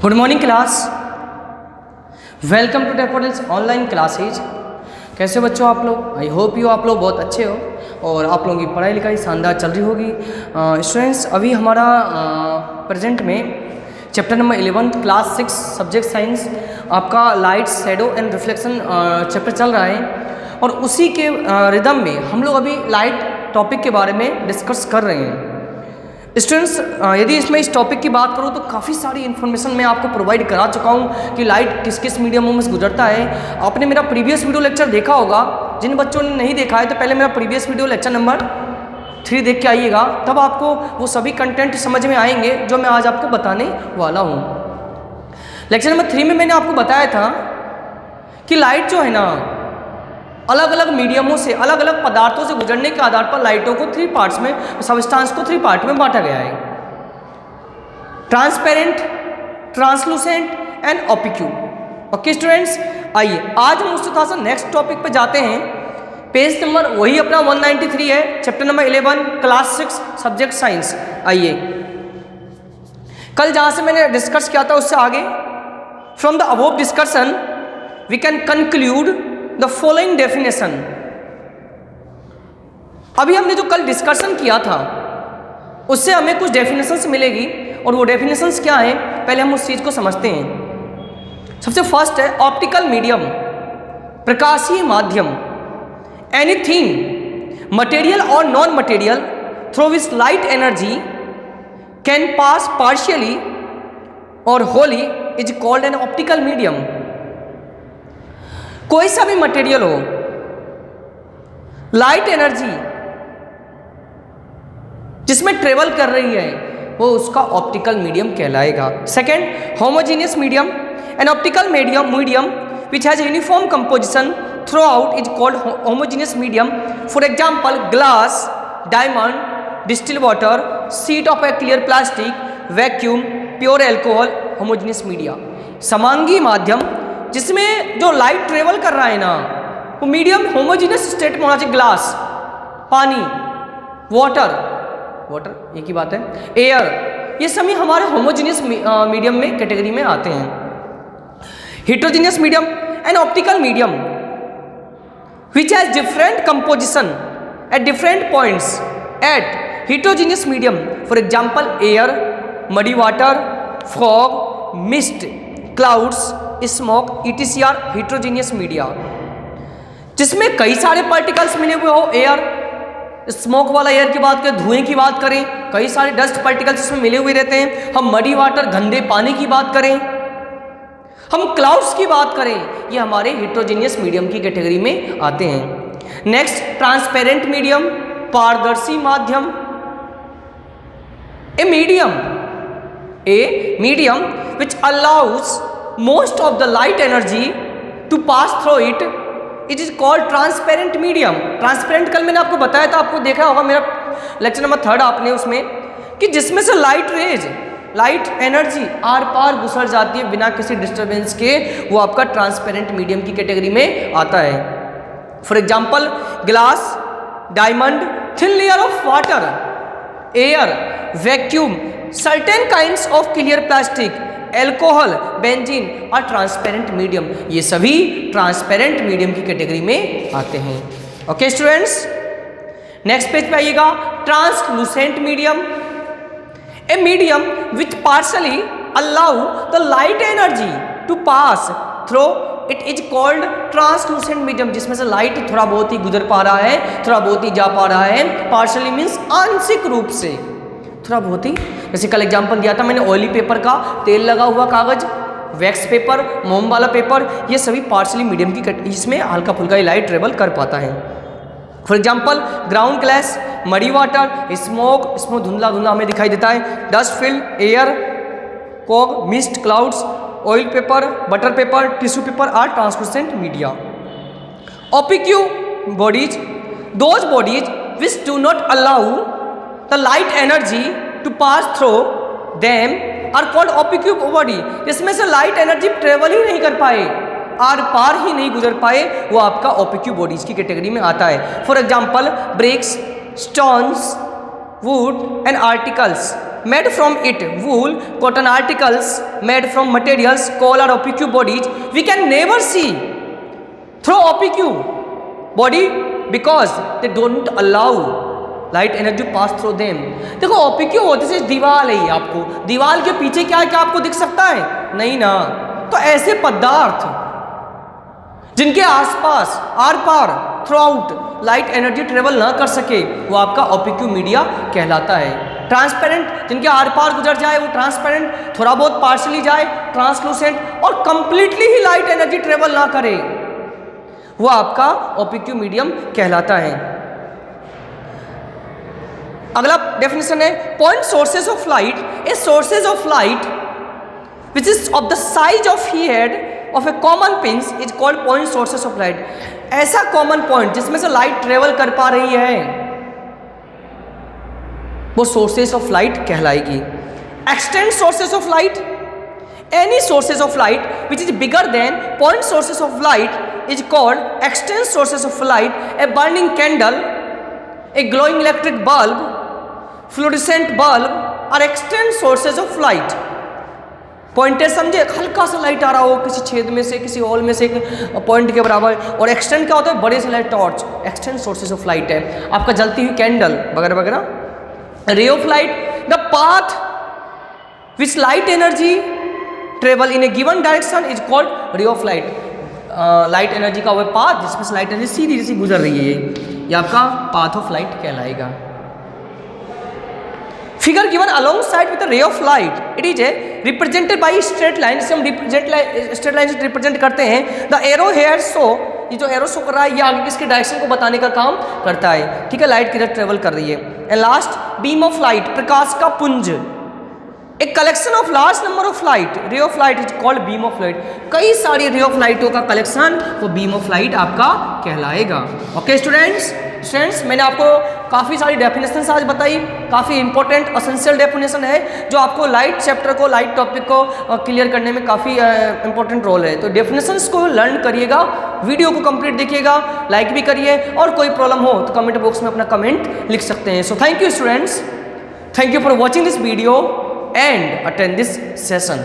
Good morning class, welcome to Daffodils online classes. कैसे हो बच्चों आप लोग? आई होप यू आप लोग बहुत अच्छे हो और आप लोगों की पढ़ाई लिखाई शानदार चल रही होगी। स्टूडेंट्स, अभी हमारा प्रेजेंट में chapter number 11 class 6 subject science आपका light shadow and reflection chapter चल रहा है और उसी के रिदम में हम लोग अभी लाइट टॉपिक के बारे में डिस्कस कर रहे हैं। स्टूडेंट्स, यदि इसमें इस टॉपिक की बात करूँ तो काफ़ी सारी इन्फॉर्मेशन मैं आपको प्रोवाइड करा चुका हूँ कि लाइट किस किस मीडियमों में से गुजरता है। आपने मेरा प्रीवियस वीडियो लेक्चर देखा होगा। जिन बच्चों ने नहीं देखा है तो पहले मेरा प्रीवियस वीडियो लेक्चर नंबर 3 देख के आइएगा, तब आपको वो सभी कंटेंट समझ में आएंगे जो मैं आज आपको बताने वाला हूँ। लेक्चर नंबर 3 में मैंने आपको बताया था कि लाइट जो है ना अलग अलग मीडियमों से, अलग अलग पदार्थों से गुजरने के आधार पर लाइटों को 3 पार्ट्स में, सब्सटेंस को 3 पार्ट में बांटा गया है: transparent, translucent and opaque. Okay students, आइए आज हम उससे थोड़ा सा नेक्स्ट टॉपिक पे जाते हैं। पेज नंबर वही अपना 193 है, chapter number 11 class 6 subject science. आइए, कल जहां से मैंने डिस्कस किया था उससे आगे, from the above discussion we can conclude the following definition. अभी हमने जो कल डिस्कशन किया था उससे हमें कुछ डेफिनेशंस मिलेगी और वो डेफिनेशंस क्या है पहले हम उस चीज को समझते हैं। सबसे फर्स्ट है ऑप्टिकल मीडियम, प्रकाशीय माध्यम। एनीथिंग मटेरियल और non material through which light energy can pass partially और wholly is called an optical medium. कोई सा भी मटेरियल हो, लाइट एनर्जी जिसमें ट्रेवल कर रही है वो उसका ऑप्टिकल मीडियम कहलाएगा। Second, homogeneous medium. N optical medium which has uniform composition through out is called homogeneous medium. For example glass, diamond, distil water, sheet of A clear plastic, vacuum, pure alcohol, homogeneous media. समांगी माध्यम जिसमें जो light travel कर रहा है ना वो medium homogeneous state में होना चाहिए। ग्लास, पानी, वाटर एक ही बात है, एयर, ये सभी हमारे होमोजीनियस मीडियम में कैटेगरी में आते हैं। Heterogeneous medium and optical medium which has different composition at different points at heterogeneous medium. For example air, muddy water, fog, mist, clouds, smoke, ETC are heterogeneous media. जिसमें कई सारे particles मिले हुए हो, एयर, स्मोक वाला air की बात करें, धुएं की बात करें, कई सारे डस्ट पार्टिकल्स इसमें मिले हुए रहते हैं। हम मडी वाटर, गंदे पानी की बात करें, हम क्लाउड्स की बात करें, ये हमारे हेट्रोजीनियस मीडियम की कैटेगरी में आते हैं। नेक्स्ट, ट्रांसपेरेंट मीडियम, पारदर्शी माध्यम। A medium which allows most of the light energy to pass through it, it is called transparent medium. Transparent कल मैंने आपको बताया था, आपको देखा होगा मेरा लेक्चर नंबर 3 आपने, उसमें कि जिसमें से लाइट रेज, लाइट एनर्जी आर पार गुजर जाती है बिना किसी डिस्टर्बेंस के, वो आपका ट्रांसपेरेंट मीडियम की कैटेगरी में आता है। For example glass, diamond, thin layer of water, air, vacuum, certain kinds of clear plastic, alcohol, benzene और ट्रांसपेरेंट मीडियम, ये सभी ट्रांसपेरेंट मीडियम की कैटेगरी में आते हैं। ओके स्टूडेंट्स, नेक्स्ट पेज पे आइएगा। Translucent medium, a medium which partially allow the light energy to pass through it is called translucent medium. जिसमें से लाइट थोड़ा बहुत ही गुजर पा रहा है, थोड़ा बहुत ही जा पा रहा है। पार्शली मीन्स आंशिक रूप से, थोड़ा बहुत ही। जैसे कल एग्जांपल दिया था मैंने, ऑयली पेपर का, तेल लगा हुआ कागज, वैक्स पेपर, मोम वाला पेपर, ये सभी पार्शली मीडियम की, इसमें हल्का फुल्का ही लाइट ट्रेवल कर पाता है। For example ground glass, muddy water, smoke धुंधला धुंधला हमें दिखाई देता है, dust filled air, fog, mist, clouds, oil paper, butter paper, tissue paper are translucent media. Opaque bodies, those bodies which do not allow the light energy to pass through them are called opaque body। इसमें से light energy travel ही नहीं कर पाए, are पार ही नहीं गुजर पाए, वो आपका ओपिक्यू बॉडीज की कैटेगरी में आता है। For example bricks, stones, wood and articles made from it, wool, cotton articles made from materials called are opaque bodies, we can never see through opaque body because they don't allow light energy pass through them. देखो OPEC होते से दीवार है, आपको दीवार के पीछे क्या क्या आपको दिख सकता है? नहीं ना। तो ऐसे पदार्थ जिनके आसपास आर पार throughout light energy travel ना कर सके वो आपका ओपिक मीडिया कहलाता है। ट्रांसपेरेंट जिनके आर पार गुजर जाए वो ट्रांसपेरेंट, थोड़ा बहुत पार्शली जाए ट्रांसलूसेंट, और कंप्लीटली ही लाइट एनर्जी ट्रेवल ना करे वो आपका ओपिक मीडियम कहलाता है। अगला डेफिनेशन है point sources of light. A sources of light which is of the size of head of a common pins is called point sources of light. ऐसा common point जिसमें से लाइट ट्रेवल कर पा रही है वो सोर्सेज ऑफ लाइट कहलाएगी। Extend sources of light, any sources of light which is bigger than point sources of light is called extend sources of light. A burning candle, A glowing electric bulb, fluorescent bulb और extend sources of light. Pointer समझे, हल्का सा light आ रहा हो किसी छेद में से, किसी हॉल में से पॉइंट के बराबर, और एक्सटेंड क्या होता है? बड़े से light, torch, extend sources of light है। आपका जलती हुई कैंडल वगैरह वगैरह। रे of light, the path which light energy travel in A given direction is called रे ऑफ लाइट। लाइट एनर्जी का वह पाथ जिसमें से लाइट एनर्जी सीधी सीधी गुजर रही है ये आपका पाथ ऑफ लाइट कहलाएगा। Figure given along side with रे of light, it is a represented by straight line, जिसे हम स्ट्रेट लाइन से रिप्रेजेंट करते हैं। द एरो हेयर शो, ये जो एरो शो कर रहा है ये आगे किसके डायरेक्शन को बताने का काम करता है, ठीक है, लाइट किधर ट्रेवल कर रही है। And last beam of light, प्रकाश का पुंज, एक collection of large number of light, ray of light is called beam of light. कई सारी रे ऑफ लाइटों का कलेक्शन वो बीम ऑफ लाइट आपका कहलाएगा। ओके स्टूडेंट्स, मैंने आपको काफ़ी सारी डेफिनेशन आज बताई, काफ़ी इंपॉर्टेंट असेंशियल डेफिनेशन है जो आपको लाइट चैप्टर को, लाइट टॉपिक को क्लियर करने में काफ़ी इंपॉर्टेंट रोल है। तो डेफिनेशंस को लर्न करिएगा, वीडियो को कंप्लीट देखिएगा, लाइक भी करिए, और कोई प्रॉब्लम हो तो कमेंट बॉक्स में अपना कमेंट लिख सकते हैं। So thank you students, thank you for watching this video and attend this session.